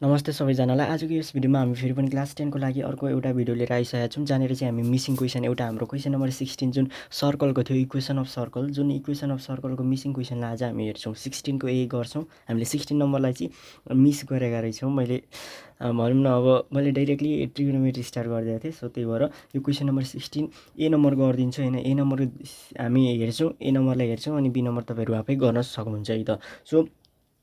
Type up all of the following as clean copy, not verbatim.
नमस्ते सबैजनालाई। आजको यस भिडियोमा हामी फेरि पनि क्लास 10 को लागि अर्को एउटा भिडियो लिएर आइसकेका छौँ, जहाँनिर चाहिँ हामी मिसिङ क्वेसन एउटा हाम्रो क्वेसन नम्बर 16 जुन सर्कलको थियो, इक्वेसन अफ सर्कल, जुन इक्वेसन अफ सर्कलको मिसिङ क्वेसनलाई आज हामी हेर्छौँ। 16 को ए गर्छौँ। हामीले 16 नम्बरलाई चाहिँ मिस गरेका रहेछौँ। मैले भनौँ न, अब मैले डाइरेक्टली ट्रिग्नोमेट्री स्टार्ट गरिदिएको थिएँ, सो त्यही भएर यो क्वेसन नम्बर 16 ए नम्बर गरिदिन्छु होइन। ए नम्बर हामी हेर्छौँ, ए नम्बरलाई हेर्छौँ अनि बी नम्बर तपाईँहरू आफै गर्न सक्नुहुन्छ है त। सो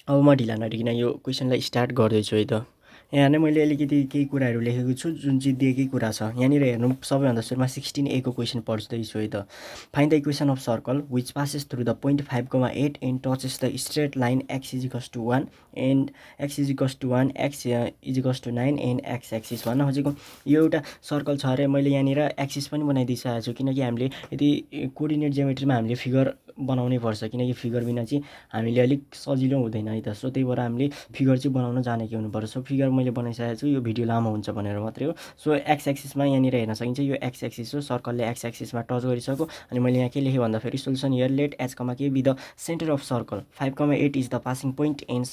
अब म ढिला नरिकन यो क्वेसनलाई स्टार्ट गर्दैछु है त। यहाँ नै मैले अलिकति केही कुराहरू लेखेको छु जुन चाहिँ दिएकै कुरा छ। यहाँनिर हेर्नु, सबैभन्दा सुरुमा 16A को क्वेसन पढ्दैछु है त। Find the equation of circle which passes through the point 5,8 and touches the straight line x equals to 1 and x equals to 1 x equals to 9 and x axis भन्न खोजेको यो एउटा सर्कल छ अरे। मैले यहाँनिर एक्सिस पनि बनाइदिइसकेको छु, किनकि हामीले यदि कोअर्डिनेट जियोमेट्रीमा हामीले फिगर बनाउनै पर्छ, किनकि फिगर बिना चाहिँ हामीले अलिक सजिलो हुँदैन है त। सो त्यही भएर हामीले फिगर चाहिँ बनाउन जानेकै हुनुपर्छ। सो फिगर मैले बनाइसकेको छु, यो भिडियो लामो हुन्छ भनेर मात्रै हो। सो एक्स एक्सिसमा यहाँनिर हेर्न सकिन्छ, यो एक्स एक्सिस हो। सर्कलले एक्स एक्सिसमा टच गरिसक्यो। अनि मैले यहाँ के लेखेँ भन्दाखेरि solution here let H comma K be the centre of circle 5,8 is the passing point and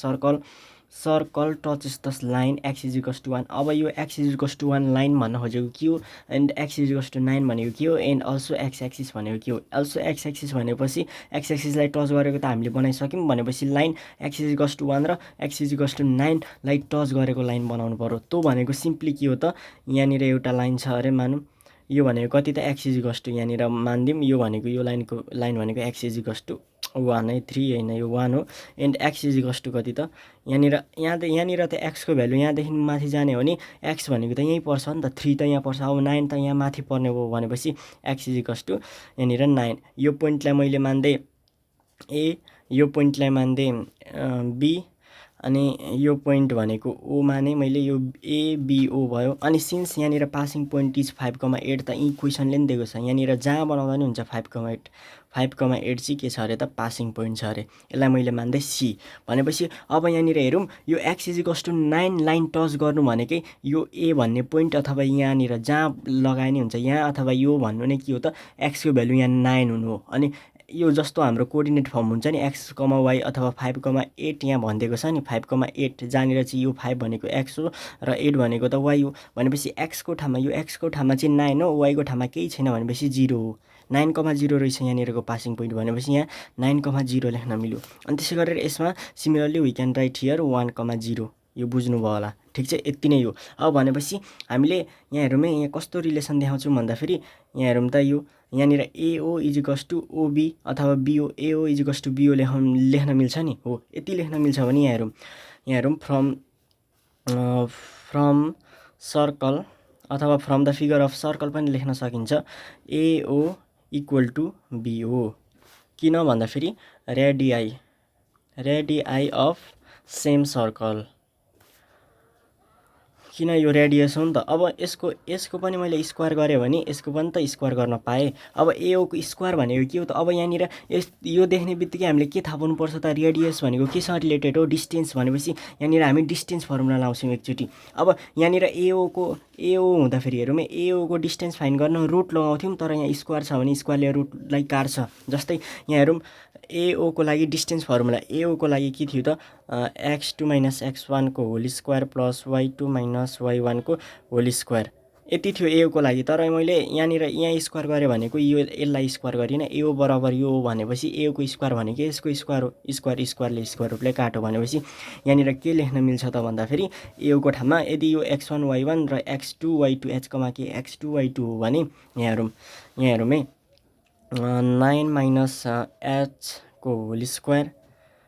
circle touches the line X equals to 1। अब यो एक्स इजिकल्स टु 1 लाइन भन्न खोजेको के हो, एन्ड एक्स इजिकल्स टु 9 भनेको के हो, and also x axis भनेको के हो। अल्सो एक्स एक्सिस भनेपछि एक्स एक्सिसलाई टच गरेको त हामीले बनाइसक्यौँ, भनेपछि लाइन एक्स इजिकल्स टु 1 र एक्स इजिकल्स टु 9 लाई टच गरेको लाइन बनाउनु पर्यो। त्यो भनेको सिम्पली के हो त, यहाँनिर एउटा लाइन छ अरे, मानौँ यो भनेको कति त एक्स इजिकल्स टु, यहाँनिर मानिदिउँ यो भनेको यो लाइन भनेको एक्स इजिकल्स टु 1 है, 3 होइन, यो 1 हो। एन्ड एक्स इजिकल्स टु कति त, यहाँनिर त एक्सको भ्यालु यहाँदेखि माथि जाने हो भने एक्स भनेको त यहीँ पर्छ नि त, 3 त यहाँ पर्छ। अब 9 त यहाँ माथि पर्ने भयो भनेपछि एक्स इजिकल्स टु यहाँनिर 9। यो पोइन्टलाई मैले मान्दै ए, यो पोइन्टलाई मान्दै बी, अनि यो पोइन्ट भनेको ओ माने मैले, यो एबिओ भयो। अनि सिन्स यहाँनिर पासिङ पोइन्ट इज 5,8 त यी क्वेसनले नि दिएको छ, यहाँनिर जहाँ बनाउँदा नि हुन्छ 5,8 चाहिँ के छ अरे त, पासिङ पोइन्ट छ अरे। यसलाई मैले मान्दै सी भनेपछि अब यहाँनिर हेरौँ, यो X equals to 9 line touch गर्नु भनेकै यो ए भन्ने पोइन्ट अथवा यहाँनिर जहाँ लगाए नि हुन्छ, यहाँ अथवा यो भन्नु नै के हो त, एक्सको भ्यालु यहाँ 9 हुनु हो। अनि यो जस्तो हाम्रो कोअर्डिनेट फर्म हुन्छ नि, एक्स कमा वाई अथवा 5,8 यहाँ भनिदिएको छ नि, 5,8 जहाँनिर चाहिँ यो 5 भनेको एक्स हो र 8 भनेको त वाई हो। भनेपछि एक्सको ठाउँमा, यो एक्सको ठाउँमा चाहिँ 9 हो, वाईको ठाउँमा केही छैन भनेपछि 0 हो। 9,0 रहेछ यहाँनिरको पासिङ पोइन्ट, भनेपछि यहाँ 9,0 लेख्न मिल्यो। अनि त्यसै गरेर यसमा similarly we can write here 1,0। यो बुझ्नुभयो होला, ठिक छ, यति नै हो। अब भनेपछि हामीले यहाँ हेरौँ है, यहाँ कस्तो रिलेसन देखाउँछौँ भन्दाखेरि, यहाँ हेरौँ त, यो यहाँनिर एओ इजिकल्स टु ओबी अथवा बिओ, एओ इजिकल्स टु बिओ लेख्न मिल्छ नि, हो यति लेख्न मिल्छ भने यहाँ हेरौँ फ्रम सर्कल अथवा from the figure of circle पनि लेख्न सकिन्छ, एओ इक्वल टु बिओ। किन भन्दाखेरि रेडिआई अफ सेम सर्कल, किन यो रेडियस हो नि त। अब यसको पनि मैले स्क्वायर गरेँ भने यसको पनि त स्क्वायर गर्न पाएँ। अब एओको स्क्वायर भनेको के हो त, अब यहाँनिर यो देख्ने बित्तिकै हामीले के थाहा पाउनुपर्छ त, रेडियस भनेको केसँग रिलेटेड हो, डिस्टेन्स। भनेपछि यहाँनिर हामी डिस्टेन्स फर्मुला लाउँछौँ एकचोटि। अब यहाँनिर एओ हुँदाखेरि हेरौँ, एओको डिस्टेन्स फाइन्ड गर्न रुट लगाउँथ्यौँ, तर यहाँ स्क्वायर छ भने स्क्वायरले रुटलाई काट्छ। जस्तै यहाँ हेरौँ, एओको लागि डिस्टेन्स फर्मुला, एओको लागि के थियो त, x2 - x1 को whole square plus y2 - y1 को होल स्क्वायर, यति थियो एओको लागि। तर मैले यहाँ स्क्वायर गरेँ भनेको यसलाई स्क्वायर गरिनँ, एओ बराबर यो हो भनेपछि एओको स्क्वायर भनेको यसको स्क्वायर हो, स्क्वायरले स्क्वायर रुटले काट्यो। भनेपछि यहाँनिर के लेख्न मिल्छ त भन्दाखेरि, एओको ठाउँमा यदि यो x1 y1 र x2 y2 h कमा के x2 y2 हो भने यहाँ हेरौँ है, 9 - h को होल स्क्वायर,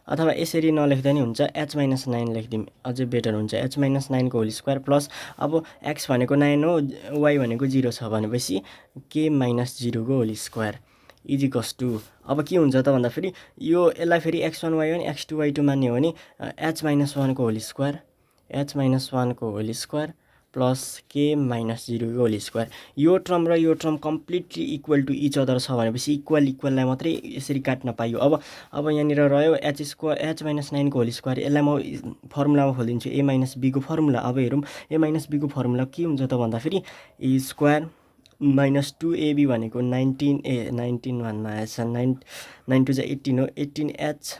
अथवा यसरी नलेख्दा नि हुन्छ, h - 9 लेखिदिउँ अझै बेटर हुन्छ, h - 9 को होल स्क्वायर प्लस, अब x भनेको 9 हो, y भनेको 0 छ भनेपछि k - 0 को होल स्क्वायर इजिकल्स टु, अब के हुन्छ त भन्दाखेरि, यो यसलाई फेरि x1 y1 x2 y2 मान्ने हो भने h - 1 को होल स्क्वायर, h - 1 को होल स्क्वायर प्लस k - 0 को होल स्क्वायर। यो टर्म र यो term completely equal to each other छ भनेपछि इक्वललाई मात्रै यसरी काट्न पाइयो। अब यहाँनिर रह्यो h - 9 को होल स्क्वायर, यसलाई म फर्मुलामा खोलिदिन्छु, a - b को फर्मुला। अब हेरौँ a - b को फर्मुला के हुन्छ त भन्दाखेरि, ए स्क्वायर माइनस 2ab भनेको 19 भन्न आएछ, 9 2 18 हो, 18h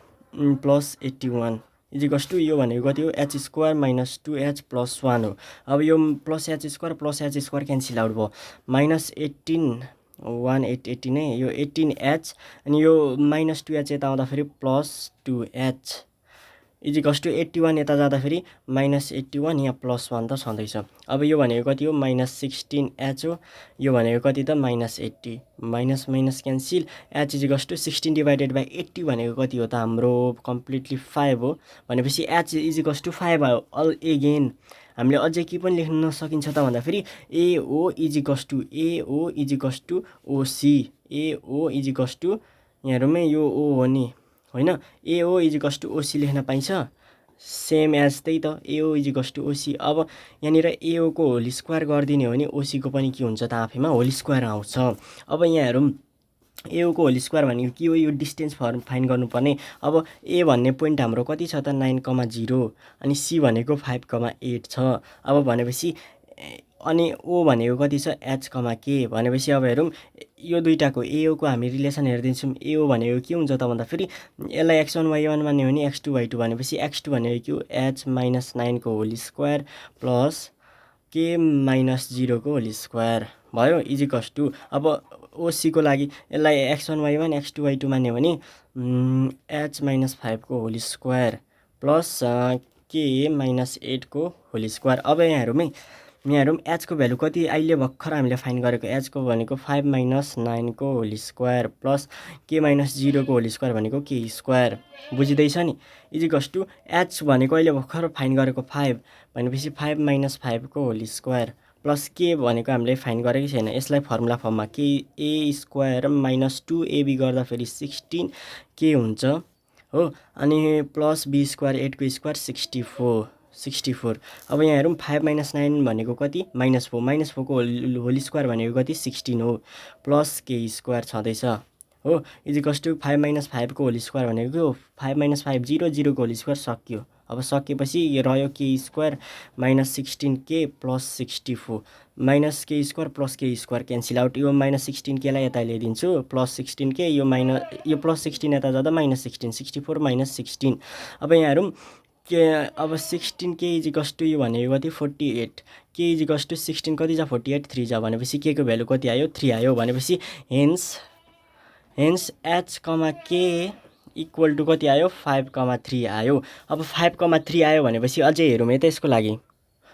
प्लस 81, इजिकल्स टु यो भनेको कति हो h square minus 2h plus 1 हो। अब यो plus h square cancel out भयो -18 18 है यो 18h अनि यो -2h यता आउँदाखेरि +2h इजिकल्स टु 81 यता जाँदाखेरि -81 यहाँ +1 त छँदैछ। अब यो भनेको कति हो -16h हो यो भनेको कति त -80 minus cancel h equals to 16 divided by 80 भनेको कति हो त हाम्रो कम्प्लिटली 5 हो भनेपछि h इजिकल्स टु 5 आयो। अल एगेन हामीले अझै के पनि लेख्न सकिन्छ त भन्दाखेरि AO equals to OC AO equals to यहाँहरुमै यो O हो नि होइन AO इजिकल्स टु OC लेख्न पाइन्छ सेम एज त्यही त AO इजिकल्स टु OC। अब यहाँनिर AO को होल स्क्वायर गरिदिने हो नि OC को पनि के हुन्छ त आफैमा होल स्क्वायर आउँछ। अब यहाँ हेरौँ AO को होल स्क्वायर भनेको के हो यो डिस्टेन्स फाइन्ड गर्नुपर्ने। अब A भन्ने पोइन्ट हाम्रो कति छ त 9,0 अनि C भनेको 5,8 छ। अब भनेपछि अनि O भनेको कति छ h, k भनेपछि अब हेरौँ यो दुईटाको AO को हामी रिलेसन हेर्दिन्छौँ। AO भनेको के हुन्छ त भन्दाखेरि यसलाई x1 y1 मान्यो भने x2 y2 भनेपछि x2 भनेको के h - 9 को होल स्क्वायर प्लस k - 0 को होल स्क्वायर भयो इजिकल्स टु। अब OC को लागि यसलाई x1 y1 x2 y2 मान्यो भने h - 5 को होल स्क्वायर प्लस k - 8 को होल स्क्वायर। अब यहाँ हेरौँ h को भ्यालु कति अहिले भर्खर हामीले फाइन्ड गरेको h को भनेको 5 - 9 को होल स्क्वायर प्लस k - 0 को होल स्क्वायर भनेको k स्क्वायर बुझिँदैछ नि इजिकल्स टु h भनेको अहिले भर्खर फाइन्ड गरेको 5 भनेपछि 5 - 5 को होल स्क्वायर प्लस k भनेको हामीले फाइन्ड गरेकै छैन यसलाई फर्मुला फर्ममा k a स्क्वायर - 2ab गर्दाखेरि 16k हुन्छ हो अनि प्लस b स्क्वायर 8 को स्क्वायर 64। अब यहाँ हेरौँ 5 - 9 भनेको कति -4 को होल स्क्वायर भनेको कति 16 हो प्लस k स्क्वायर छँदैछ हो इजिकल्स टु 5 - 5 को होल स्क्वायर भनेको 5 - 5 0 0 को होल स्क्वायर सक्यो। अब सकेपछि रह्यो k square -16k plus 64 -k square plus k square cancel out यो -16k लाई यता ल्याइदिन्छु प्लस 16k यो प्लस 16 यता जाँदा -16 64 -16। अब यहाँ हेरौँ अब 16k इजिकल्स टु यो भनेको कति 48 k इजिकल्स टु 16 कति जा 48 3 जा भनेपछि k को भ्यालु कति आयो 3 आयो भनेपछि hence h, k equal to कति आयो 5,3 आयो। अब 5,3 आयो भनेपछि अझै हेरौँ है त यसको लागि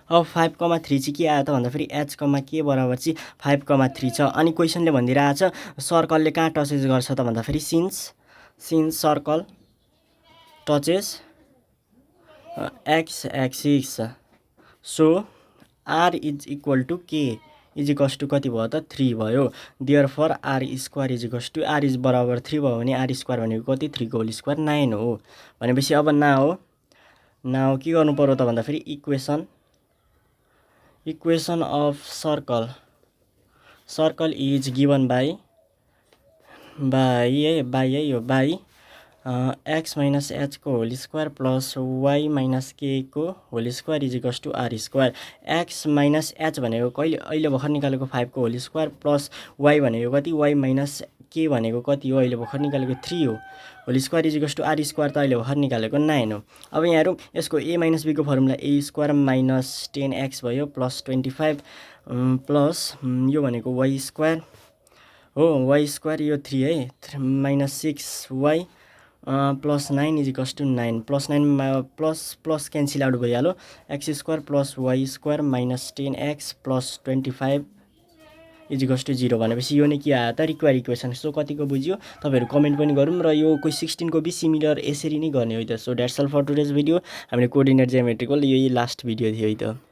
अब 5,3 चाहिँ के आयो त भन्दाखेरि h, k बराबर चाहिँ 5,3 छ। अनि क्वेसनले भनिदिरहेछ सर्कलले कहाँ टचेस गर्छ त भन्दाखेरि since circle touches x axis so r is equal to k equals to कति भयो त 3 भयो therefore r square equals to r is बराबर 3 भयो भने r स्क्वायर भनेको कति 3 को होल स्क्वायर 9 हो भनेपछि अब नाउ के गर्नु पर्यो त भन्दाखेरि equation of circle is given by x - h को whole square plus y - k को whole square equals to r square x - h भनेको अहिले भर्खर निकालेको 5 को होल स्क्वायर प्लस y भनेको कति y - k भनेको कति हो अहिले भर्खर निकालेको 3 हो whole square equals to r square त अहिले भर्खर निकालेको 9 हो। अब यहाँ हेरौँ यसको a - b को फर्मुला a स्क्वायर - 10x भयो प्लस 25 प्लस यो भनेको y स्क्वायर हो y स्क्वायर यो 3 है -6y plus 9 equals to 9 plus 9 plus cancel out भइहाल्यो x square plus y square -10x plus 25 equals to 0 भनेपछि यो नै के आयो त रिक्वायर इक्वेसन। सो कतिको बुझ्यो तपाईँहरू कमेन्ट पनि गरौँ र यो कोही 16 को भी सिमिलर यसरी नै गर्ने हो त। So that's all for today's video हामीले कोअर्डिनेट ज्योमेट्रिकल यही लास्ट भिडियो थियो है त।